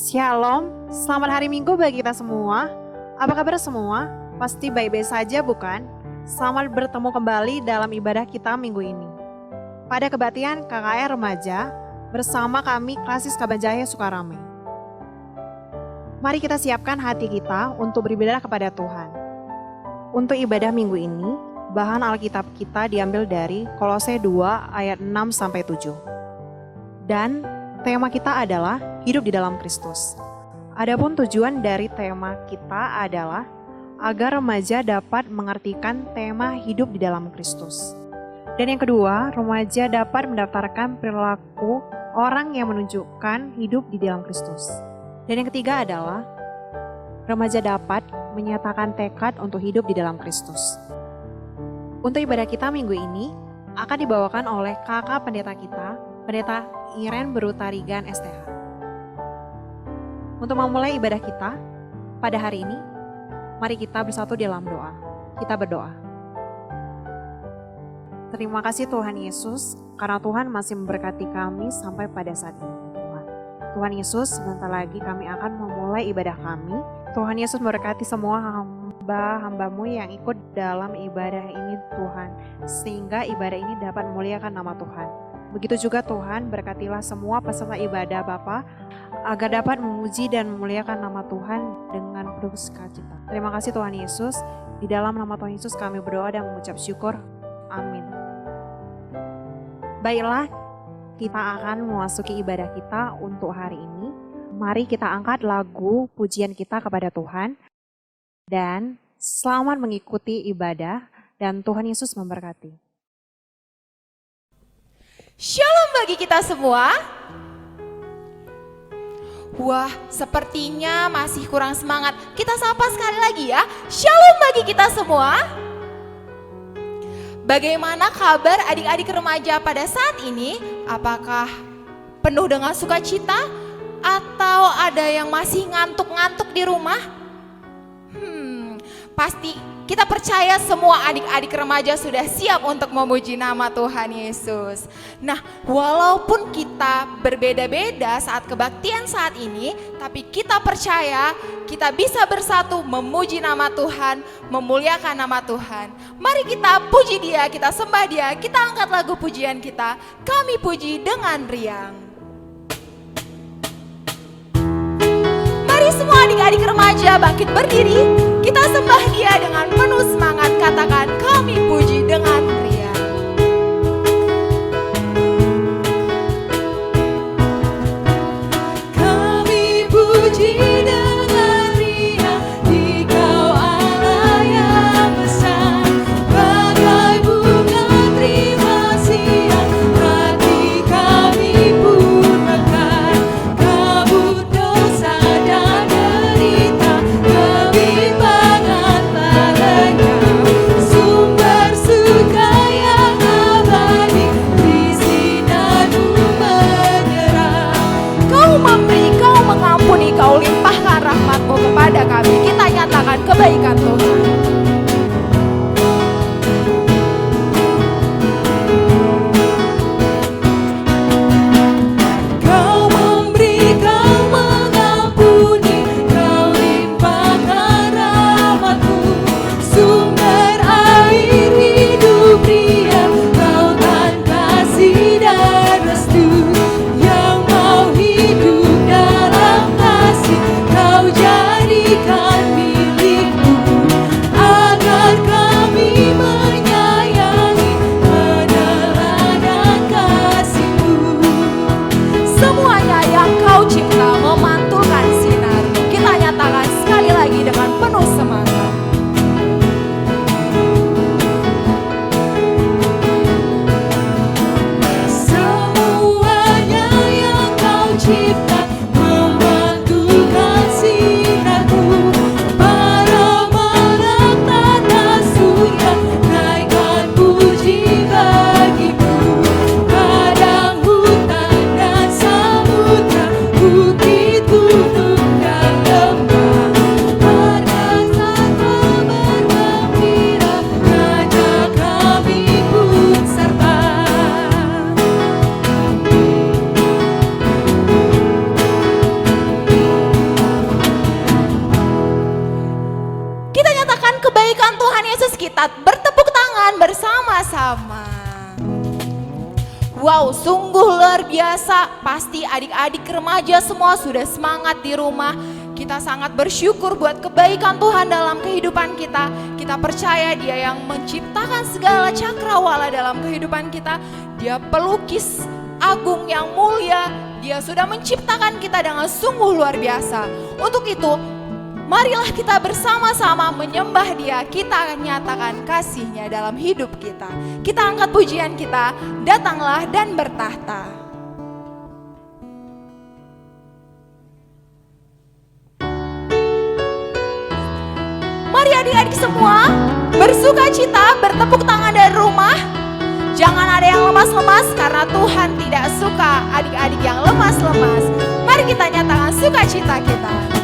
Shalom, selamat hari Minggu bagi kita semua. Apa kabar semua? Pasti baik-baik saja bukan? Selamat bertemu kembali dalam ibadah kita minggu ini. Pada kebaktian KKR Remaja bersama kami Klasis Kabanjaya Sukarame. Mari kita siapkan hati kita untuk beribadah kepada Tuhan. Untuk ibadah minggu ini, bahan Alkitab kita diambil dari Kolose 2 ayat 6-7. Dan tema kita adalah hidup di dalam Kristus. Adapun tujuan dari tema kita adalah agar remaja dapat mengartikan tema hidup di dalam Kristus. Dan yang kedua, remaja dapat mendaftarkan perilaku orang yang menunjukkan hidup di dalam Kristus. Dan yang ketiga adalah remaja dapat menyatakan tekad untuk hidup di dalam Kristus. Untuk ibadah kita minggu ini akan dibawakan oleh kakak pendeta kita, Pendeta Iren Berutarigan STH. Untuk memulai ibadah kita pada hari ini, mari kita bersatu dalam doa. Kita berdoa. Terima kasih Tuhan Yesus, karena Tuhan masih memberkati kami sampai pada saat ini. Tuhan Yesus, sebentar lagi kami akan memulai ibadah kami. Tuhan Yesus memberkati semua hamba-hambamu yang ikut dalam ibadah ini Tuhan, sehingga ibadah ini dapat memuliakan nama Tuhan. Begitu juga Tuhan, berkatilah semua peserta ibadah Bapa agar dapat memuji dan memuliakan nama Tuhan dengan penuh sukacita. Terima kasih Tuhan Yesus, di dalam nama Tuhan Yesus kami berdoa dan mengucap syukur. Amin. Baiklah, kita akan memasuki ibadah kita untuk hari ini. Mari kita angkat lagu pujian kita kepada Tuhan dan selamat mengikuti ibadah dan Tuhan Yesus memberkati. Shalom bagi kita semua. Wah, sepertinya masih kurang semangat. Kita sapa sekali lagi ya. Shalom bagi kita semua. Bagaimana kabar adik-adik remaja pada saat ini? Apakah penuh dengan sukacita? Atau ada yang masih ngantuk-ngantuk di rumah? Pasti kita percaya semua adik-adik remaja sudah siap untuk memuji nama Tuhan Yesus. Nah, walaupun kita berbeda-beda saat kebaktian saat ini, tapi kita percaya kita bisa bersatu memuji nama Tuhan, memuliakan nama Tuhan. Mari kita puji Dia, kita sembah Dia, kita angkat lagu pujian kita. Kami puji dengan riang. Mari semua adik-adik remaja bangkit berdiri. Kita sembah Dia dengan penuh semangat, katakan kami puji dengan riang. Kami puji dengan riang, Dikau Allah yang besar, bagai bunga terima siang, hati kami pun mekar, kabut dosa dan derita, kebimbangan padanya, sumber bersama-sama. Wow, sungguh luar biasa. Pasti adik-adik remaja semua sudah semangat di rumah. Kita sangat bersyukur buat kebaikan Tuhan dalam kehidupan kita. Kita percaya Dia yang menciptakan segala cakrawala dalam kehidupan kita. Dia pelukis agung yang mulia. Dia sudah menciptakan kita dengan sungguh luar biasa. Untuk itu, marilah kita bersama-sama menyembah Dia. Kita nyatakan kasih-Nya dalam hidup kita. Kita angkat pujian kita, datanglah dan bertahta. Mari adik-adik semua bersuka cita, bertepuk tangan dari rumah. Jangan ada yang lemas-lemas karena Tuhan tidak suka adik-adik yang lemas-lemas. Mari kita nyatakan sukacita kita.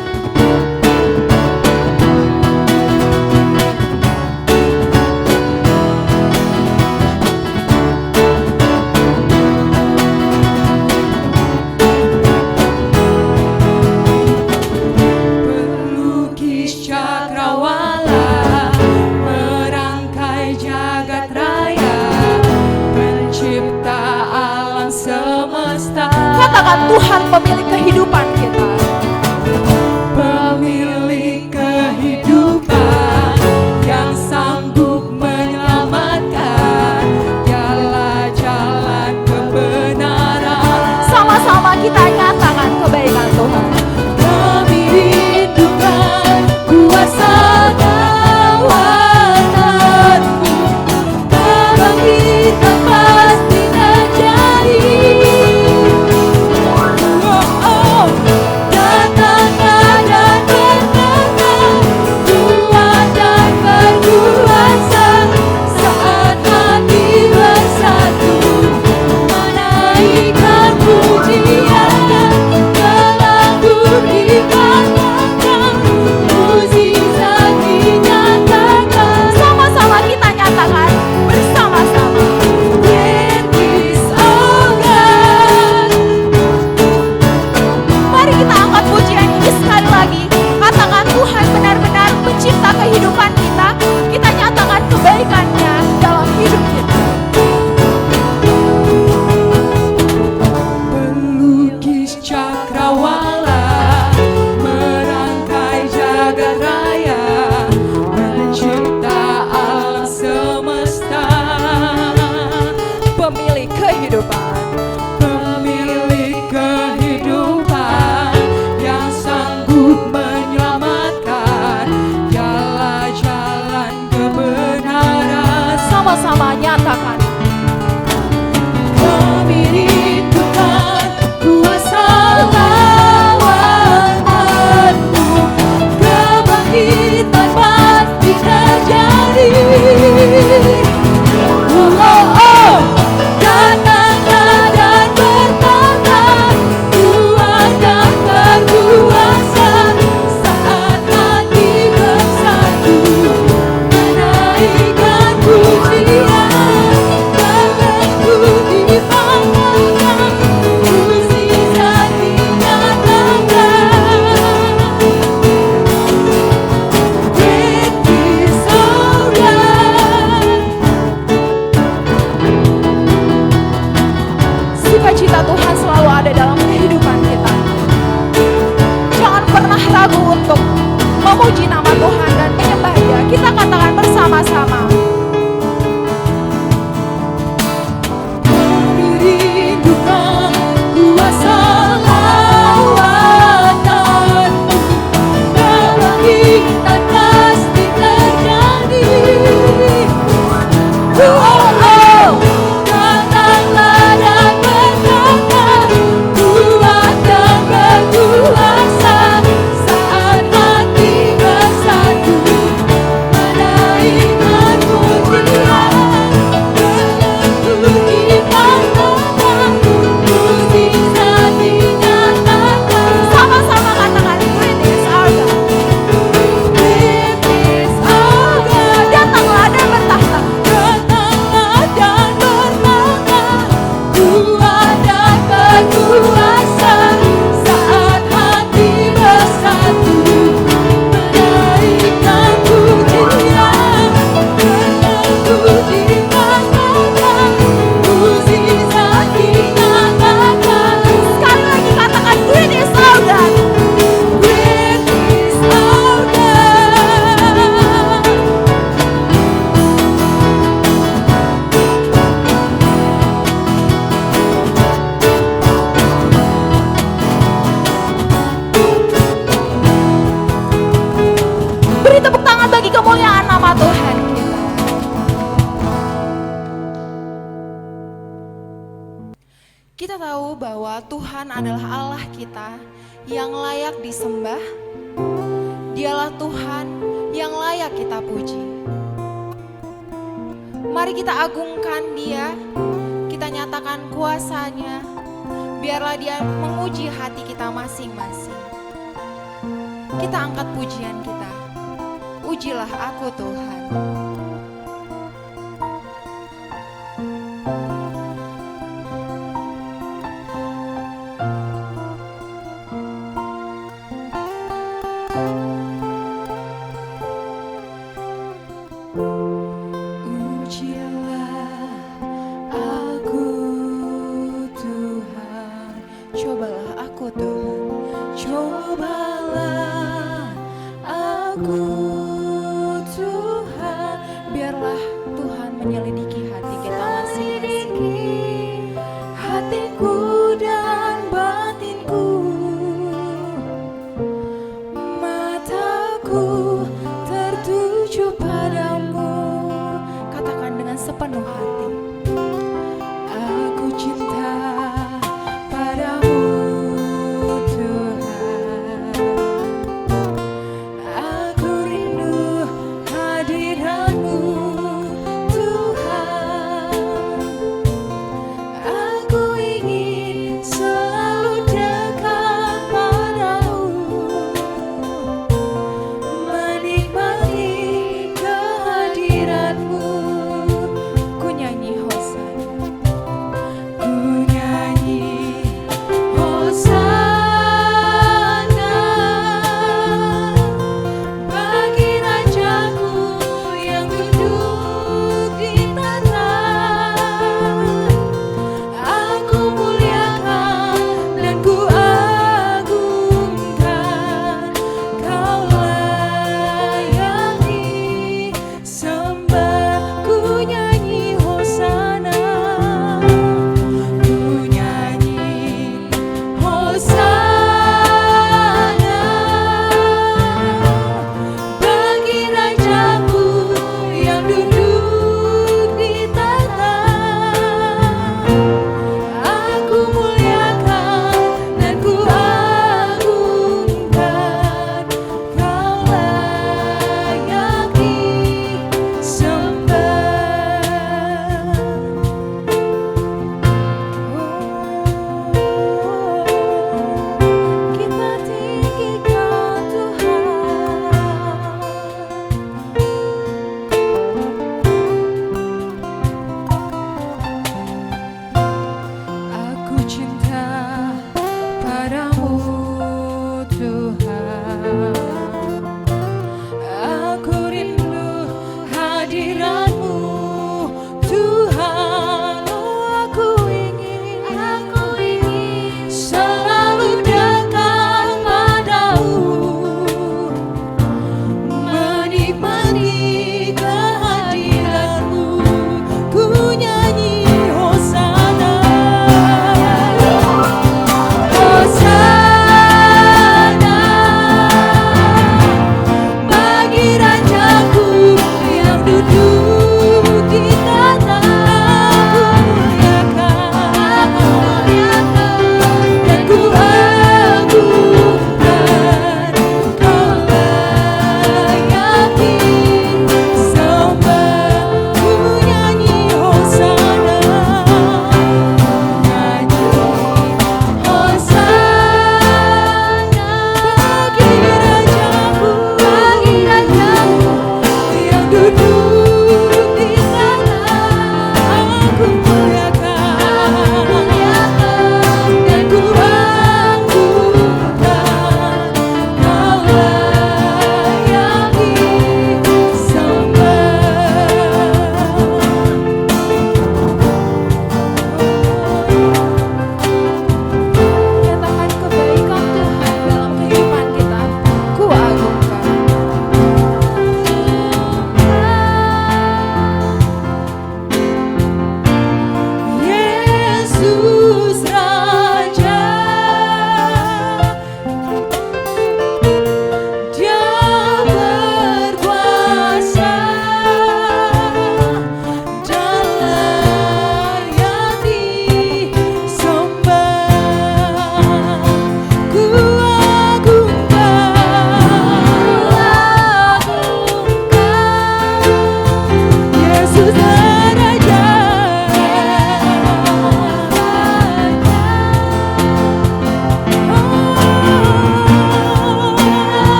Katakan Tuhan pemilik kehidupan kita. Pemilik kehidupan yang sanggup menyelamatkan, dialah jalan kebenaran. Sama-sama kita nyatakan kebaikan Tuhan. Kami rindukan kuasa kawanan-Mu, kebangkitan pasti terjadi. Sama-sama kita nyatakan bersama-sama. Mari kita angkat pujian ini sekali lagi. Katakan Tuhan benar-benar mencipta kehidupan kita. Kita nyatakan kebaikan-Nya dalam hidup kita. Pelukis cakrawala, merangkai jagat raya, mencipta alam semesta. Pemilik kehidupan. Pemilik kehidupan yang sanggup menyelamatkan, dialah jalan kebenaran. Sama-sama nyatakan. Kami rindukan kuasa kawanan-Mu, kebangkitan pasti terjadi. Datanglah dan bertahta, Tuhan yang berkuasa. Saat hati bersatu, menaikkan pujian, tanganku dipanggang, mukjizat dinyatakan. Great is our God. Sukacita Tuhan selalu ada dalam kehidupan kita. Jangan pernah ragu untuk memuji nama Tuhan dan menyembah Dia. Kita katakan bersama-sama. Kami rindukan kuasa kawanan-Mu, kebangkitan pasti terjadi. Datanglah dan bertahta, Tuhan yang berkuasa. Saat hati bersatu, menaikkan pujian, tanganku dipanggang, mukjizat dinyatakan. Sama-sama katakan great is our God. Great is our God. Datanglah dan bertahta. Datanglah dan bertahta, Kita tahu bahwa Tuhan adalah Allah kita yang layak disembah. Dialah Tuhan yang layak kita puji. Mari kita agungkan Dia, kita nyatakan kuasa-Nya. Biarlah Dia menguji hati kita masing-masing. Kita angkat pujian kita. Ujilah aku Tuhan. Ujilah aku Tuhan. Cobalah aku Tuhan. Cobalah aku Tuhan.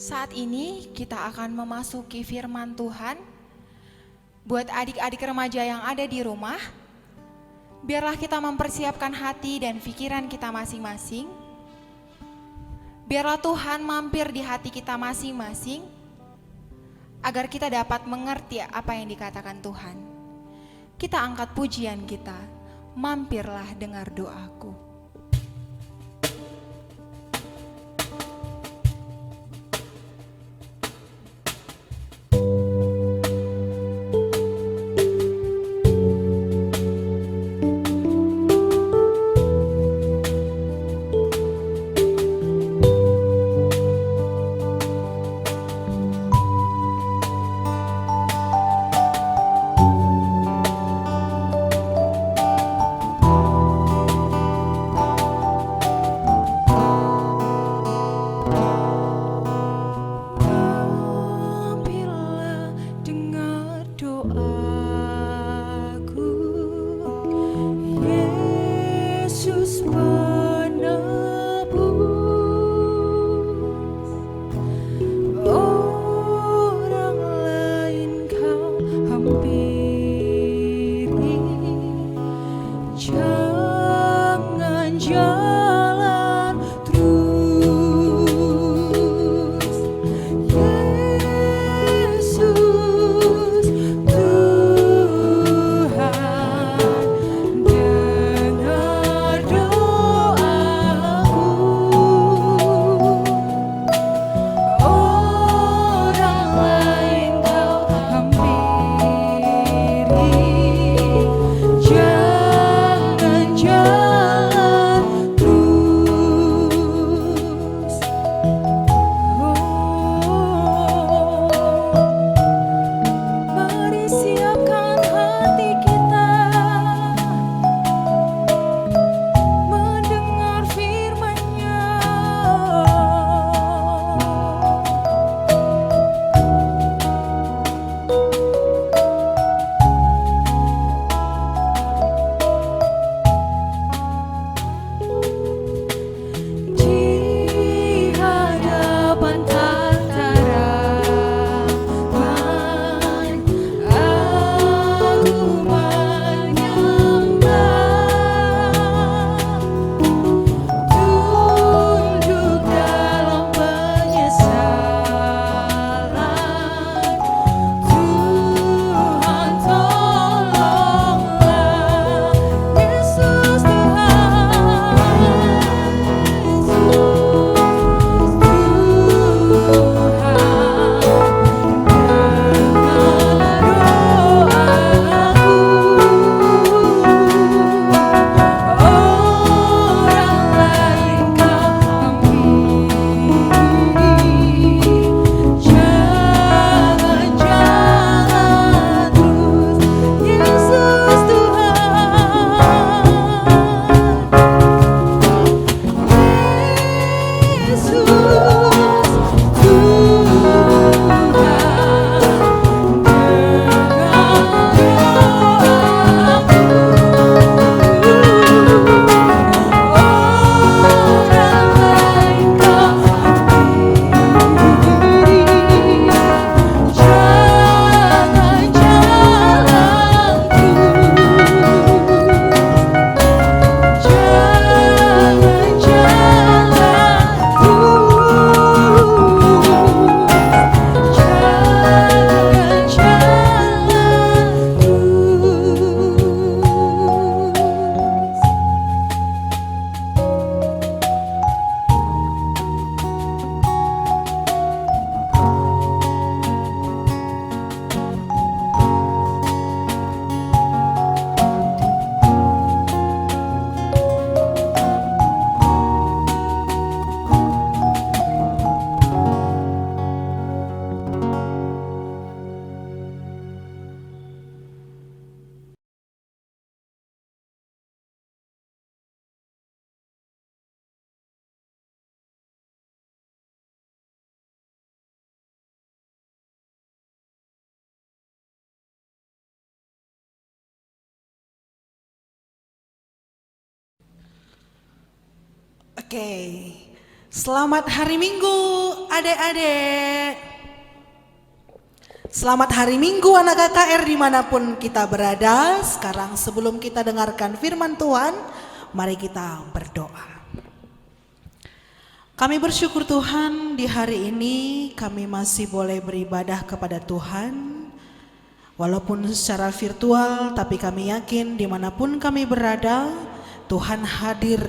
Saat ini kita akan memasuki firman Tuhan. Buat adik-adik remaja yang ada di rumah, biarlah kita mempersiapkan hati dan pikiran kita masing-masing. Biarlah Tuhan mampir di hati kita masing-masing, agar kita dapat mengerti apa yang dikatakan Tuhan. Kita angkat pujian kita, mampirlah dengar doaku. Oke, selamat hari Minggu adik-adik. Selamat hari Minggu anak KKR dimanapun kita berada. Sekarang sebelum kita dengarkan firman Tuhan, mari kita berdoa. Kami bersyukur Tuhan di hari ini kami masih boleh beribadah kepada Tuhan. Walaupun secara virtual, tapi kami yakin dimanapun kami berada, Tuhan hadir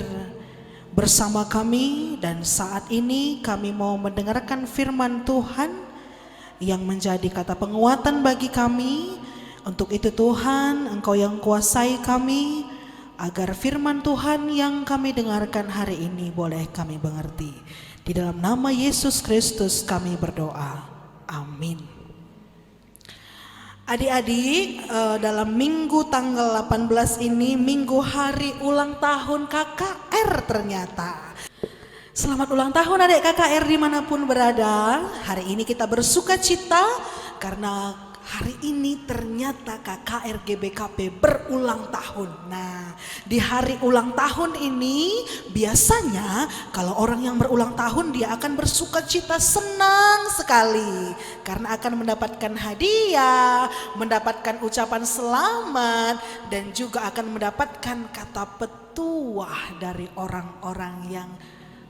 bersama kami. Dan saat ini kami mau mendengarkan firman Tuhan yang menjadi kata penguatan bagi kami. Untuk itu Tuhan, Engkau yang kuasai kami, agar firman Tuhan yang kami dengarkan hari ini boleh kami mengerti. Di dalam nama Yesus Kristus kami berdoa. Amin. Adik-adik, dalam minggu tanggal 18 ini minggu hari ulang tahun KKR ternyata. Selamat ulang tahun adik KKR dimanapun berada. Hari ini kita bersuka cita karena hari ini ternyata KKR GBKP berulang tahun. Nah, di hari ulang tahun ini biasanya kalau orang yang berulang tahun dia akan bersuka cita, senang sekali karena akan mendapatkan hadiah, mendapatkan ucapan selamat, dan juga akan mendapatkan kata petuah dari orang-orang yang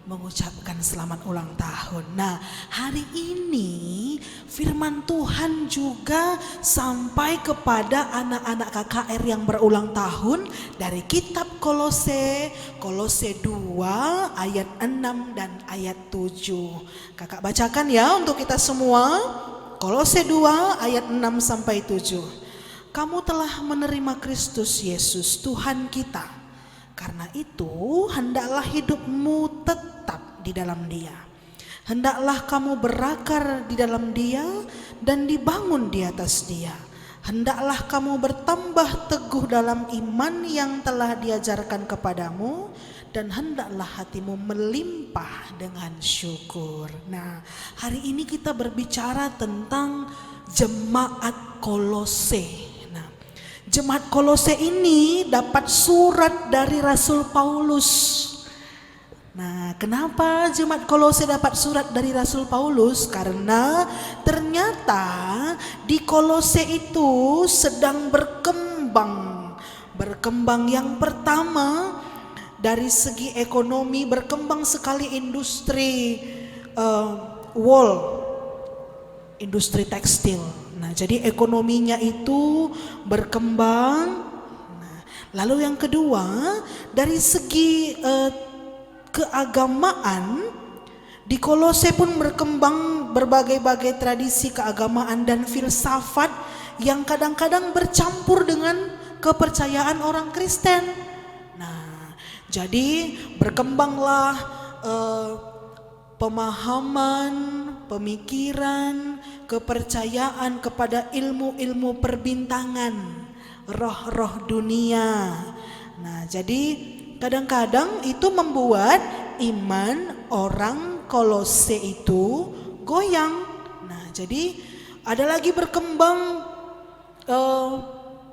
mengucapkan selamat ulang tahun. Nah, hari ini firman Tuhan juga sampai kepada anak-anak KKR yang berulang tahun dari kitab Kolose 2 ayat 6 dan ayat 7. Kakak bacakan ya untuk kita semua. Kolose 2 ayat 6 sampai 7. Kamu telah menerima Kristus Yesus Tuhan kita. Karena itu hendaklah hidupmu tetap di dalam Dia. Hendaklah kamu berakar di dalam Dia dan dibangun di atas Dia. Hendaklah kamu bertambah teguh dalam iman yang telah diajarkan kepadamu, dan hendaklah hatimu melimpah dengan syukur. Nah, hari ini kita berbicara tentang jemaat Kolose. Jemaat Kolose ini dapat surat dari Rasul Paulus. Nah, kenapa jemaat Kolose dapat surat dari Rasul Paulus? Karena ternyata di Kolose itu sedang berkembang. Berkembang yang pertama dari segi ekonomi, berkembang sekali industri industri tekstil. Nah, jadi ekonominya itu berkembang. Nah, lalu yang kedua, dari segi keagamaan, di Kolose pun berkembang berbagai-bagai tradisi keagamaan dan filsafat yang kadang-kadang bercampur dengan kepercayaan orang Kristen. Nah, jadi berkembanglah pemahaman, pemikiran, kepercayaan kepada ilmu-ilmu perbintangan, roh-roh dunia. Nah, jadi kadang-kadang itu membuat iman orang Kolose itu goyang. Nah, jadi ada lagi berkembang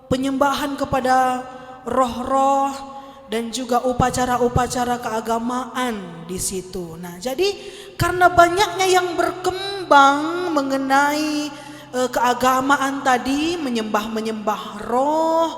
penyembahan kepada roh-roh dan juga upacara-upacara keagamaan di situ. Nah, jadi karena banyaknya yang berkembang mengenai keagamaan tadi, menyembah roh,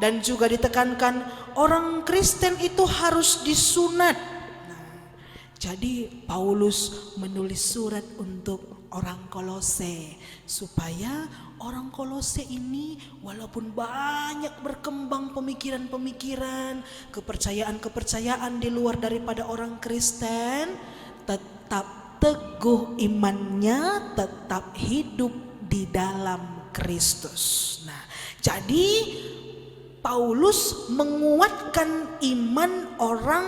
dan juga ditekankan orang Kristen itu harus disunat. Nah, jadi Paulus menulis surat untuk orang Kolose supaya orang Kolose ini walaupun banyak berkembang pemikiran-pemikiran, kepercayaan-kepercayaan di luar daripada orang Kristen, tetap teguh imannya, tetap hidup di dalam Kristus. Nah, jadi Paulus menguatkan iman orang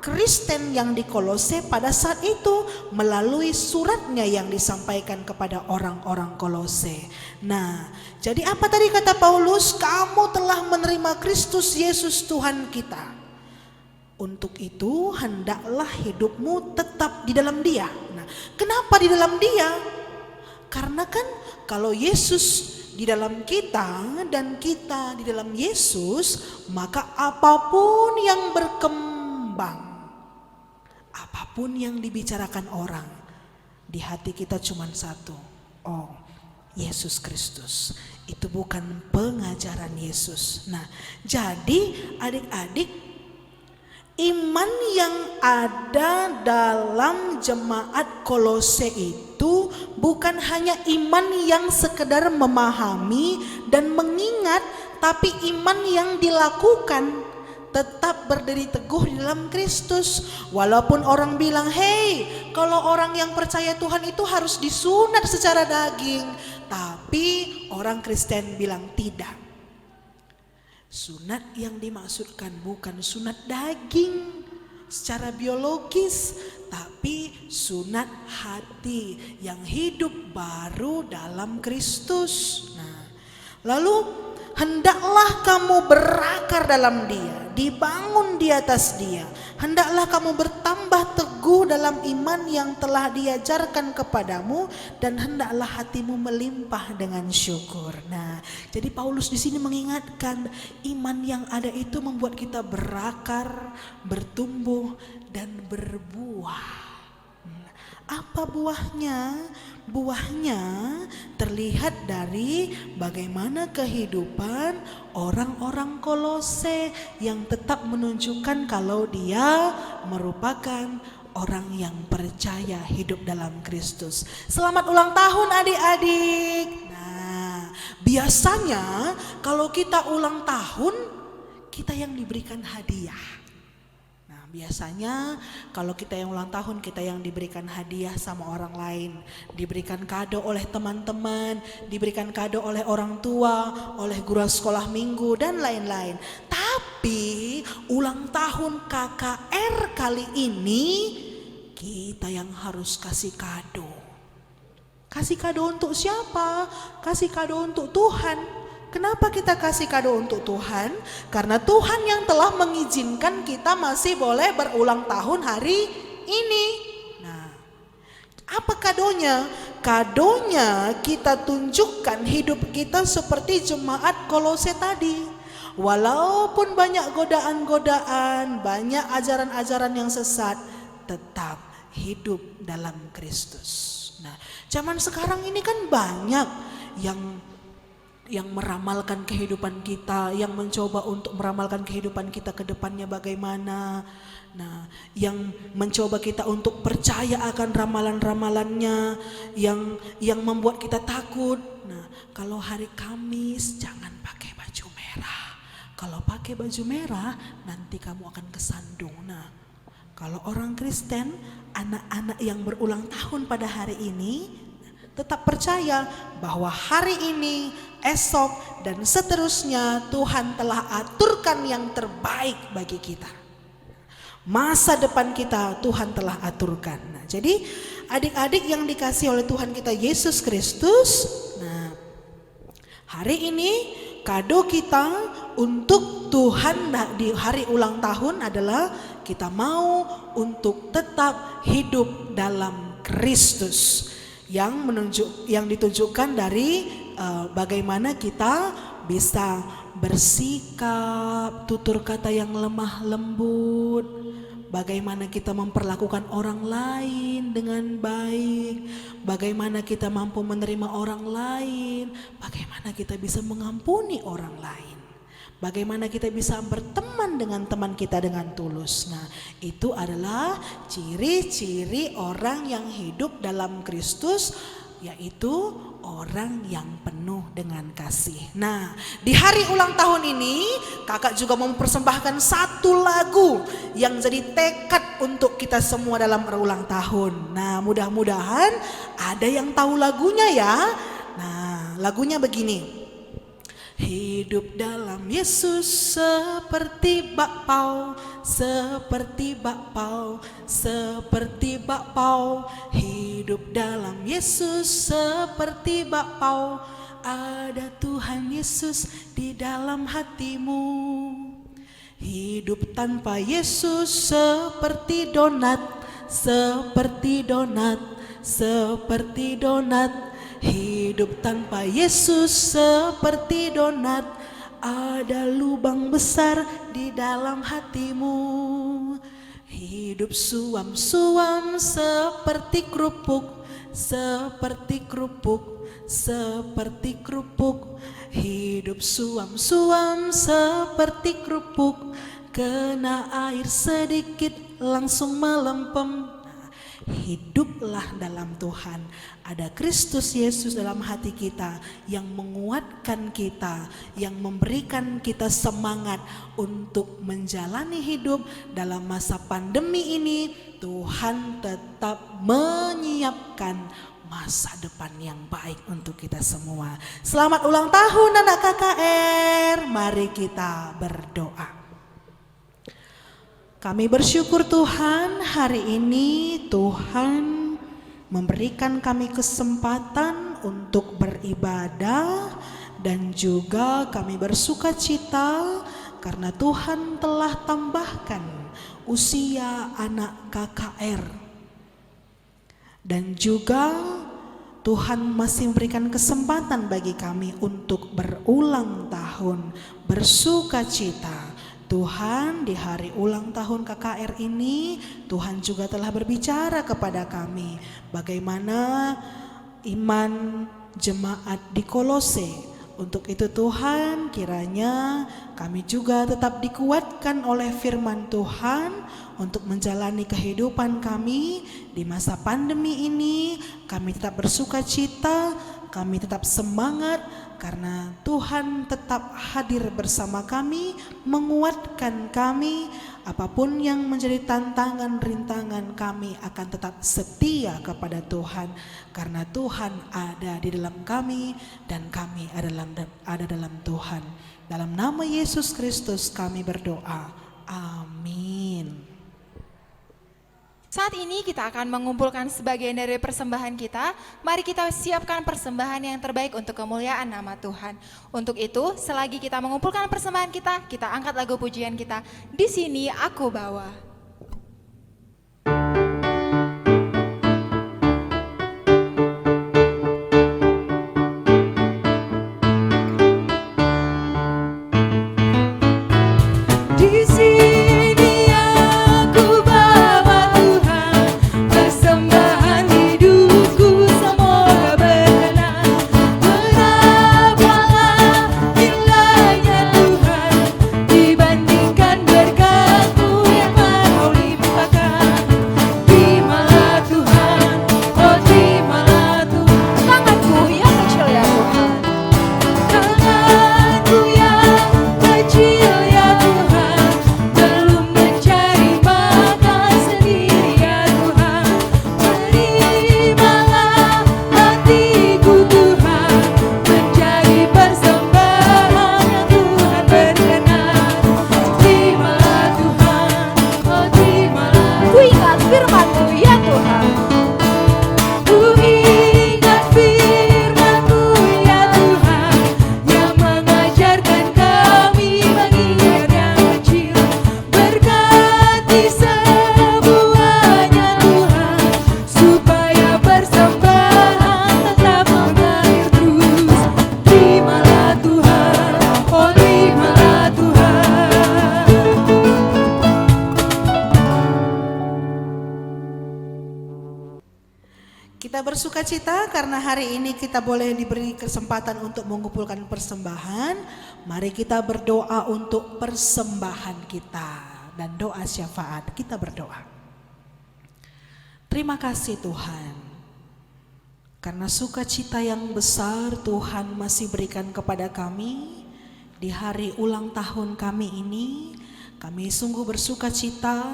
Kristen yang di Kolose pada saat itu melalui suratnya yang disampaikan kepada orang-orang Kolose. Nah, jadi apa tadi kata Paulus? Kamu telah menerima Kristus Yesus Tuhan kita. Untuk itu hendaklah hidupmu tetap di dalam Dia. Nah, kenapa di dalam Dia? Karena kan kalau Yesus di dalam kita dan kita di dalam Yesus, maka apapun yang berkembang, apapun yang dibicarakan orang, Di hati kita cuma satu. Oh, Yesus Kristus. Itu bukan pengajaran Yesus. Nah, jadi adik-adik, iman yang ada dalam jemaat Kolose itu bukan hanya iman yang sekedar memahami dan mengingat, tapi iman yang dilakukan. Tetap berdiri teguh di dalam Kristus. Walaupun orang bilang, "Hei, kalau orang yang percaya Tuhan itu harus disunat secara daging." Tapi orang Kristen bilang tidak. Sunat yang dimaksudkan bukan sunat daging secara biologis, tapi sunat hati yang hidup baru dalam Kristus. Nah, lalu hendaklah kamu berakar dalam Dia, dibangun di atas Dia. Hendaklah kamu bertambah teguh dalam iman yang telah diajarkan kepadamu, dan hendaklah hatimu melimpah dengan syukur. Nah, jadi Paulus di sini mengingatkan iman yang ada itu membuat kita berakar, bertumbuh, dan berbuah. Apa buahnya? Buahnya terlihat dari bagaimana kehidupan orang-orang Kolose yang tetap menunjukkan kalau dia merupakan orang yang percaya hidup dalam Kristus. Selamat ulang tahun adik-adik. Nah, biasanya kalau kita ulang tahun, kita yang diberikan hadiah. Biasanya kalau kita yang ulang tahun, kita yang diberikan hadiah sama orang lain, diberikan kado oleh teman-teman, diberikan kado oleh orang tua, oleh guru sekolah minggu, dan lain-lain. Tapi ulang tahun KKR kali ini kita yang harus kasih kado. Kasih kado untuk siapa? Kasih kado untuk Tuhan. Kenapa kita kasih kado untuk Tuhan? Karena Tuhan yang telah mengizinkan kita masih boleh berulang tahun hari ini. Nah, apa kadonya? Kadonya kita tunjukkan hidup kita seperti jemaat Kolose tadi. Walaupun banyak godaan-godaan, banyak ajaran-ajaran yang sesat, tetap hidup dalam Kristus. Nah, zaman sekarang ini kan banyak yang meramalkan kehidupan kita, yang mencoba untuk meramalkan kehidupan kita ke depannya bagaimana. Nah, yang mencoba kita untuk percaya akan ramalan-ramalannya, yang membuat kita takut. Nah, kalau hari Kamis jangan pakai baju merah. Kalau pakai baju merah nanti kamu akan kesandung. Nah, kalau orang Kristen, anak-anak yang berulang tahun pada hari ini tetap percaya bahwa hari ini, esok, dan seterusnya Tuhan telah aturkan yang terbaik bagi kita. Masa depan kita Tuhan telah aturkan. Nah, jadi adik-adik yang dikasihi oleh Tuhan kita Yesus Kristus, nah, hari ini kado kita untuk Tuhan di hari ulang tahun adalah kita mau untuk tetap hidup dalam Kristus. Yang ditunjukkan dari bagaimana kita bisa bersikap, tutur kata yang lemah lembut, bagaimana kita memperlakukan orang lain dengan baik, bagaimana kita mampu menerima orang lain, bagaimana kita bisa mengampuni orang lain, bagaimana kita bisa berteman dengan teman kita dengan tulus. Nah, itu adalah ciri-ciri orang yang hidup dalam Kristus, yaitu orang yang penuh dengan kasih. Nah, di hari ulang tahun ini kakak juga mempersembahkan satu lagu yang jadi tekad untuk kita semua dalam berulang tahun. Nah, mudah-mudahan ada yang tahu lagunya ya. Nah, lagunya begini. Hidup dalam Yesus seperti bakpao, seperti bakpao, seperti bakpao. Hidup dalam Yesus seperti bakpao. Ada Tuhan Yesus di dalam hatimu. Hidup tanpa Yesus seperti donat, seperti donat, seperti donat. Hidup tanpa Yesus seperti donat, ada lubang besar di dalam hatimu. Hidup suam-suam seperti kerupuk, seperti kerupuk, seperti kerupuk. Hidup suam-suam seperti kerupuk, kena air sedikit langsung melempem. Hiduplah dalam Tuhan. Ada Kristus Yesus dalam hati kita yang menguatkan kita, yang memberikan kita semangat untuk menjalani hidup dalam masa pandemi ini. Tuhan tetap menyiapkan masa depan yang baik untuk kita semua. Selamat ulang tahun anak KKR. Mari kita berdoa. Kami bersyukur Tuhan, hari ini Tuhan memberikan kami kesempatan untuk beribadah, dan juga kami bersuka cita karena Tuhan telah tambahkan usia anak KKR. Dan juga Tuhan masih memberikan kesempatan bagi kami untuk berulang tahun, bersuka cita. Tuhan, di hari ulang tahun KKR ini, Tuhan juga telah berbicara kepada kami bagaimana iman jemaat di Kolose. Untuk itu Tuhan, kiranya kami juga tetap dikuatkan oleh firman Tuhan untuk menjalani kehidupan kami di masa pandemi ini. Kami tetap bersuka cita, kami tetap semangat karena Tuhan tetap hadir bersama kami, menguatkan kami. Apapun yang menjadi tantangan, rintangan, kami akan tetap setia kepada Tuhan karena Tuhan ada di dalam kami dan kami ada dalam Tuhan. Dalam nama Yesus Kristus kami berdoa. Amin. Saat ini kita akan mengumpulkan sebagian dari persembahan kita. Mari kita siapkan persembahan yang terbaik untuk kemuliaan nama Tuhan. Untuk itu, selagi kita mengumpulkan persembahan kita angkat lagu pujian kita. Di sini aku bawa. Di sini aku bawa Tuhan, persembahan hidupku semoga berkenan. Berapakah nilainya Tuhan dibandingkan berkat-Mu yang Kau limpahkan. Terimalah Tuhan, oh terimalah Tuhan. Tanganku yang kecil ya Tuhan. Tanganku yang kecil ya Tuhan, belum mencari makan sendiri ya Tuhan. Terimalah hatiku Tuhan, menjadi persembahan yang Tuhan berkenan. Terimalah Tuhan, oh terimalah. Ku ingat firman-Mu ya Tuhan. Ku ingat firman-Mu ya Tuhan, yang mengajarkan kami mengingat yang kecil. Berkati semuanya Tuhan, supaya persembahan tetap mengalir terus. Terimalah Tuhan, oh terimalah Tuhan. Kita bersuka cita karena hari ini kita boleh diberi kesempatan untuk mengumpulkan persembahan. Mari kita berdoa untuk persembahan kita dan doa syafaat. Kita berdoa. Terima kasih Tuhan, karena sukacita yang besar Tuhan masih berikan kepada kami di hari ulang tahun kami ini. Kami sungguh bersuka cita,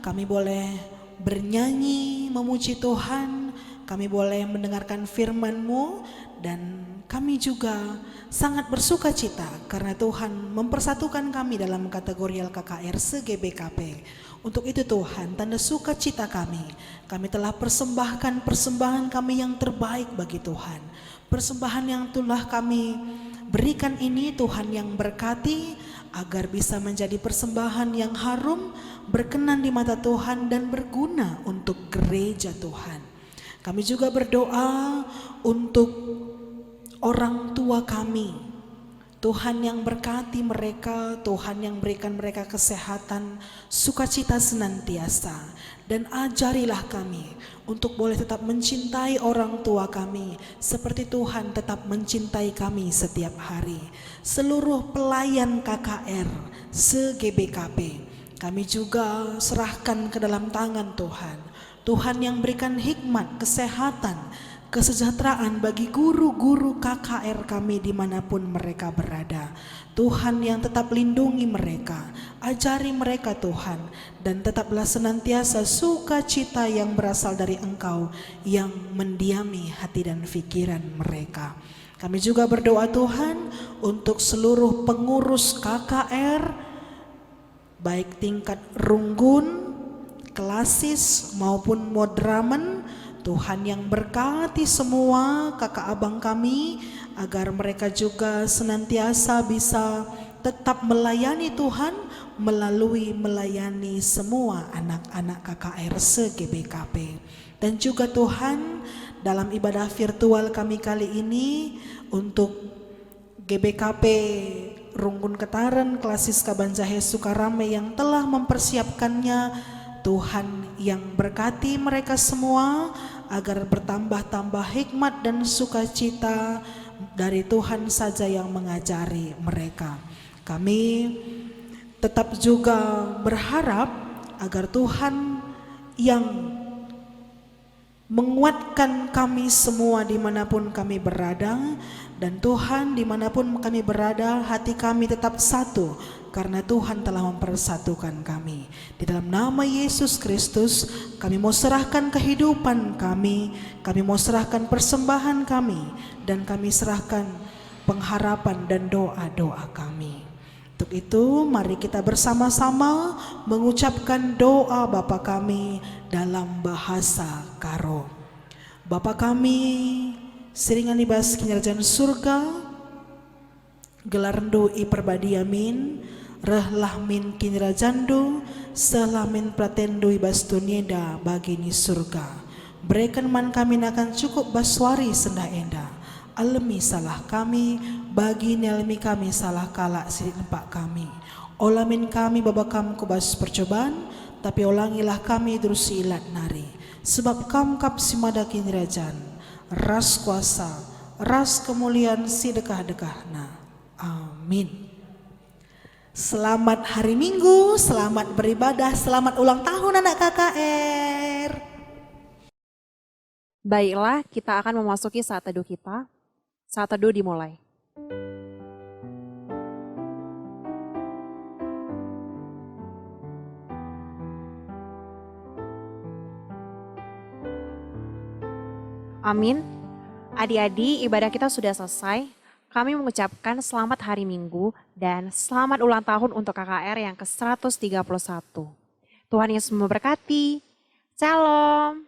kami boleh bernyanyi memuji Tuhan, kami boleh mendengarkan firman-Mu, dan kami juga sangat bersuka cita karena Tuhan mempersatukan kami dalam kategori LKKR se-GBKP. Untuk itu Tuhan, tanda sukacita kami telah persembahkan persembahan kami yang terbaik bagi Tuhan. Persembahan yang telah kami berikan ini Tuhan yang berkati, agar bisa menjadi persembahan yang harum, berkenan di mata Tuhan dan berguna untuk gereja Tuhan. Kami juga berdoa untuk orang tua kami. Tuhan yang berkati mereka, Tuhan yang berikan mereka kesehatan, sukacita senantiasa. Dan ajarilah kami untuk boleh tetap mencintai orang tua kami seperti Tuhan tetap mencintai kami setiap hari. Seluruh pelayan KKR se-GBKP kami juga serahkan ke dalam tangan Tuhan. Tuhan yang berikan hikmat, kesehatan, kesejahteraan bagi guru-guru KKR kami dimanapun mereka berada. Tuhan yang tetap lindungi mereka, ajari mereka Tuhan, dan tetaplah senantiasa sukacita yang berasal dari Engkau yang mendiami hati dan pikiran mereka. Kami juga berdoa Tuhan untuk seluruh pengurus KKR, baik tingkat runggun, klasis maupun modramen. Tuhan yang berkati semua kakak abang kami agar mereka juga senantiasa bisa tetap melayani Tuhan melayani semua anak-anak KKR se-GBKP. Dan juga Tuhan dalam ibadah virtual kami kali ini untuk GBKP Runggun Ketaren Klasis Kabanjahe Sukarame yang telah mempersiapkannya, Tuhan yang berkati mereka semua agar bertambah-tambah hikmat dan sukacita dari Tuhan saja yang mengajari mereka. Kami tetap juga berharap agar Tuhan yang menguatkan kami semua dimanapun kami berada, dan Tuhan dimanapun kami berada hati kami tetap satu karena Tuhan telah mempersatukan kami. Di dalam nama Yesus Kristus kami mau serahkan kehidupan kami mau serahkan persembahan kami, dan kami serahkan pengharapan dan doa-doa kami. Untuk itu mari kita bersama-sama mengucapkan doa Bapa kami dalam bahasa Karo. Bapa kami, siringan ibas kinarjan surga, gelarndu i perbadiamin, rehlahmin kinirajandu, selamin pratendu ibas tunieda bagini surga. Berikan man kami akan cukup baswari sendah enda. Alemi salah kami, bagi nelmi kami salah kalak sirik empak kami. Olamin kami babakam kubas percobaan, tapi olangilah kami durusi ilat nari. Sebab kam kap simadakin rajan, ras kuasa, ras kemuliaan si dekah-dekahna. Amin. Selamat hari Minggu, selamat beribadah, selamat ulang tahun anak KKR. Baiklah, kita akan memasuki saat teduh kita. Saat teduh dimulai. Amin. Adik-adik, ibadah kita sudah selesai. Kami mengucapkan selamat hari Minggu dan selamat ulang tahun untuk KKR yang ke-131. Tuhan Yesus memberkati. Shalom.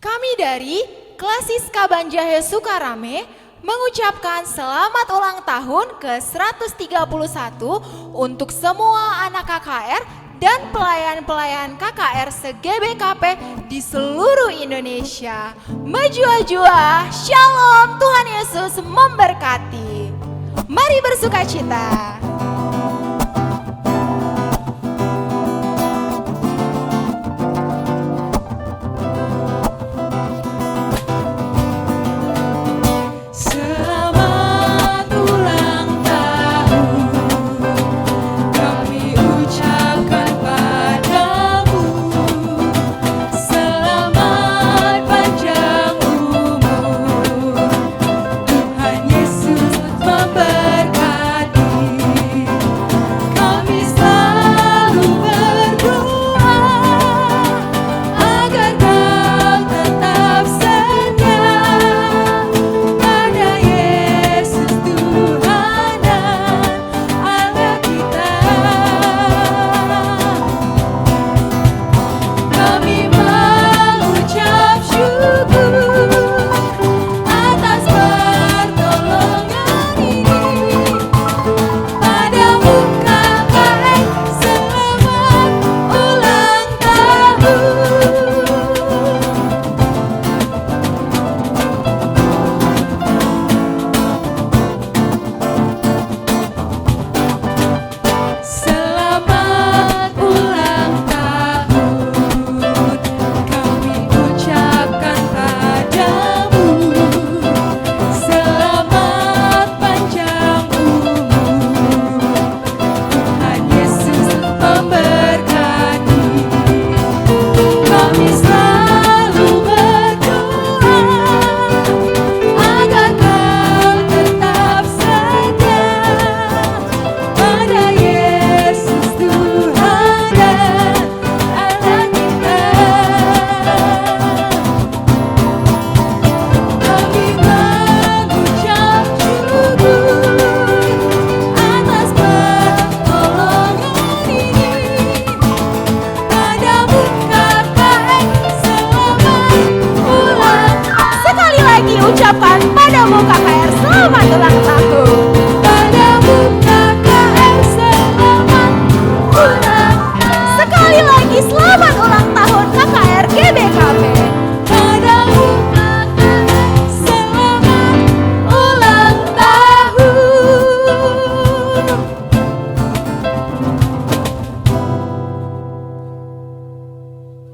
Kami dari Klasis Kabanjahe Sukarame mengucapkan selamat ulang tahun ke-131 untuk semua anak KKR dan pelayan-pelayan KKR se-GBKP di seluruh Indonesia. Maju-jua, shalom, Tuhan Yesus memberkati. Mari bersukacita. Selamat ulang tahun, kami ucapkan padamu. Selamat panjang umur, Tuhan Yesus memberkati. mengucapkan padamu KKR selamat ulang tahun.